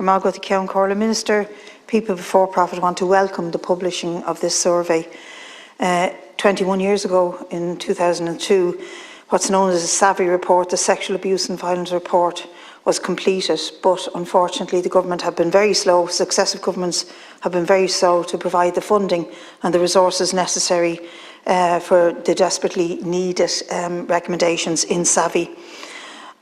Minister, people before profit want to welcome the publishing of this survey. 21 years ago, in 2002, what's known as a SAVI report, the Sexual Abuse and Violence Report, was completed, but unfortunately the government have been very slow, successive governments have been very slow to provide the funding and the resources necessary for the desperately needed recommendations in SAVI.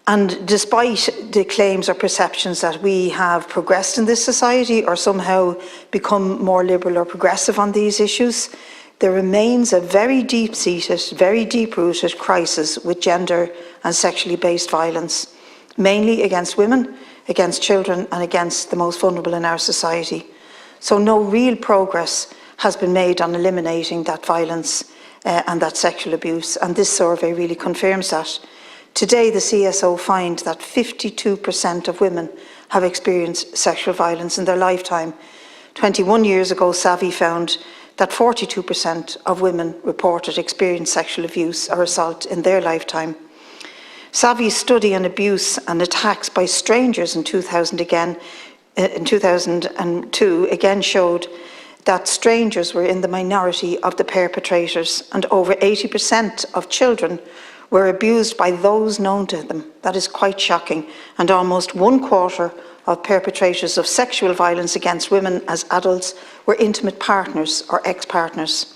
And despite the claims or perceptions that we have progressed in this society or somehow become more liberal or progressive on these issues, there remains a very deep-seated, very deep-rooted crisis with gender and sexually based violence, mainly against women, against children and against the most vulnerable in our society. So no real progress has been made on eliminating that violence and that sexual abuse, and this survey really confirms that. Today, the CSO find that 52% of women have experienced sexual violence in their lifetime. 21 years ago, SAVI found that 42% of women reported experienced sexual abuse or assault in their lifetime. SAVI's study on abuse and attacks by strangers in 2002 again showed that strangers were in the minority of the perpetrators, and over 80% of children were abused by those known to them. That is quite shocking, and almost 1/4 of perpetrators of sexual violence against women as adults were intimate partners or ex-partners.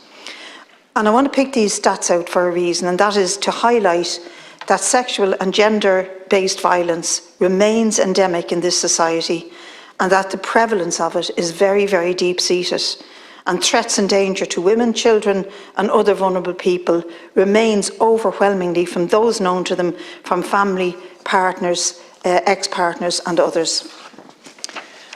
And I want to pick these stats out for a reason, and that is to highlight that sexual and gender-based violence remains endemic in this society, and that the prevalence of it is very, very deep-seated. And threats and danger to women, children and other vulnerable people remains overwhelmingly from those known to them, from family, partners, ex-partners and others.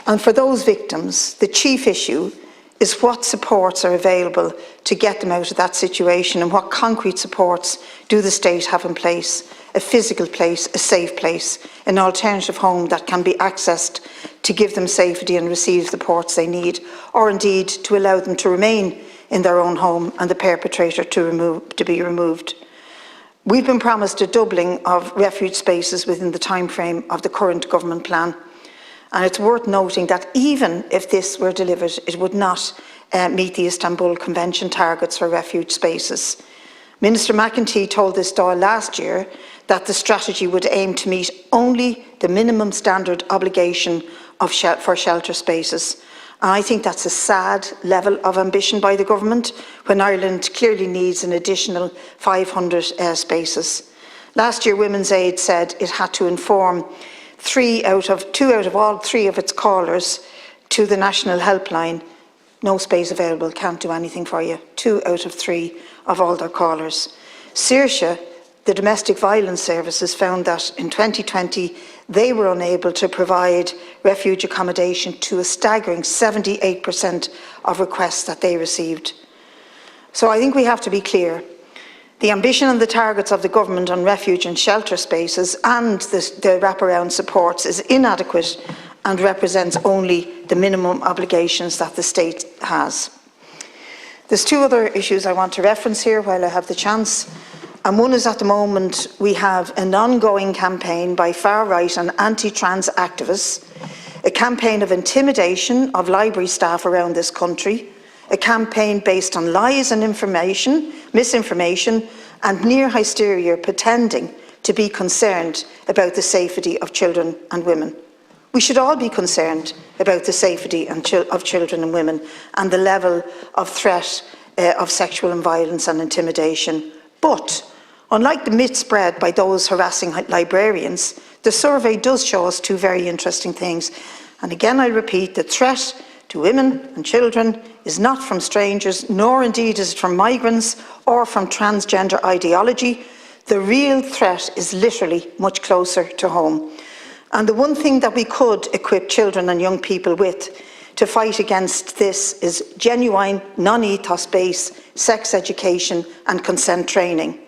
And for those victims, the chief issue is what supports are available to get them out of that situation, and what concrete supports do the state have in place: a physical place, a safe place, an alternative home that can be accessed to give them safety and receive the supports they need, or indeed to allow them to remain in their own home and the perpetrator to be removed. We've been promised a doubling of refuge spaces within the timeframe of the current government plan. And it's worth noting that even if this were delivered, it would not meet the Istanbul Convention targets for refuge spaces. Minister McEntee told this Dáil last year that the strategy would aim to meet only the minimum standard obligation for shelter spaces. And I think that's a sad level of ambition by the government, when Ireland clearly needs an additional 500 spaces. Last year, Women's Aid said it had to inform 2 out of all 3 of its callers to the national helpline. No space available, can't do anything for you. 2 out of 3 of all their callers. Saoirse, the domestic violence services, found that in 2020 they were unable to provide refuge accommodation to a staggering 78% of requests that they received. So I think we have to be clear. The ambition and the targets of the government on refuge and shelter spaces and the wraparound supports is inadequate and represents only the minimum obligations that the state has. There's 2 other issues I want to reference here while I have the chance. And one is, at the moment, we have an ongoing campaign by far-right and anti-trans activists, a campaign of intimidation of library staff around this country, a campaign based on lies and misinformation, and near hysteria, pretending to be concerned about the safety of children and women. We should all be concerned about the safety of children and women and the level of threat of sexual violence and intimidation. But unlike the myth spread by those harassing librarians, the survey does show us 2 very interesting things. And again, I repeat, the threat to women and children is not from strangers, nor indeed is it from migrants or from transgender ideology. The real threat is literally much closer to home. And the one thing that we could equip children and young people with to fight against this is genuine, non-ethos-based sex education and consent training.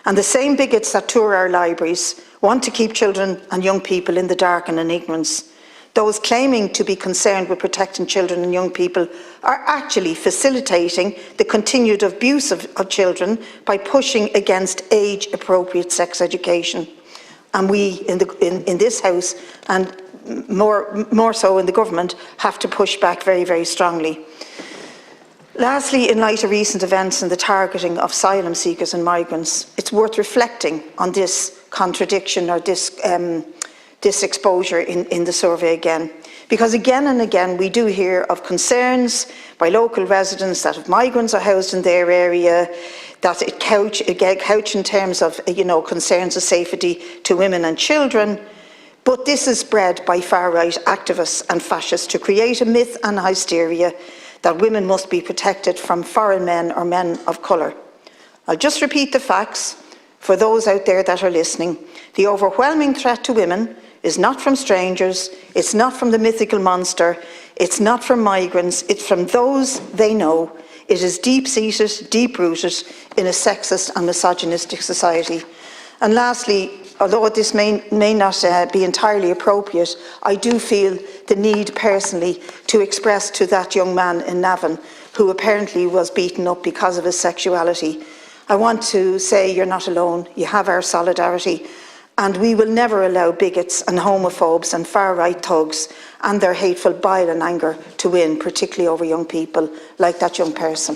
And the same bigots that tour our libraries want to keep children and young people in the dark and in ignorance. Those claiming to be concerned with protecting children and young people are actually facilitating the continued abuse of children by pushing against age-appropriate sex education. And we in this House and more so in the government, have to push back very, very strongly. Lastly, in light of recent events and the targeting of asylum seekers and migrants, it's worth reflecting on this contradiction or this exposure in the survey again. Because again and again we do hear of concerns by local residents that if migrants are housed in their area, that it couch in terms of concerns of safety to women and children. But this is spread by far-right activists and fascists to create a myth and hysteria that women must be protected from foreign men or men of colour. I'll just repeat the facts for those out there that are listening. The overwhelming threat to women is not from strangers, it's not from the mythical monster, it's not from migrants, it's from those they know. It is deep-seated, deep-rooted in a sexist and misogynistic society. And lastly, although this may not be entirely appropriate, I do feel the need personally to express to that young man in Navan who apparently was beaten up because of his sexuality. I want to say you're not alone, you have our solidarity, and we will never allow bigots and homophobes and far-right thugs and their hateful bile and anger to win, particularly over young people like that young person.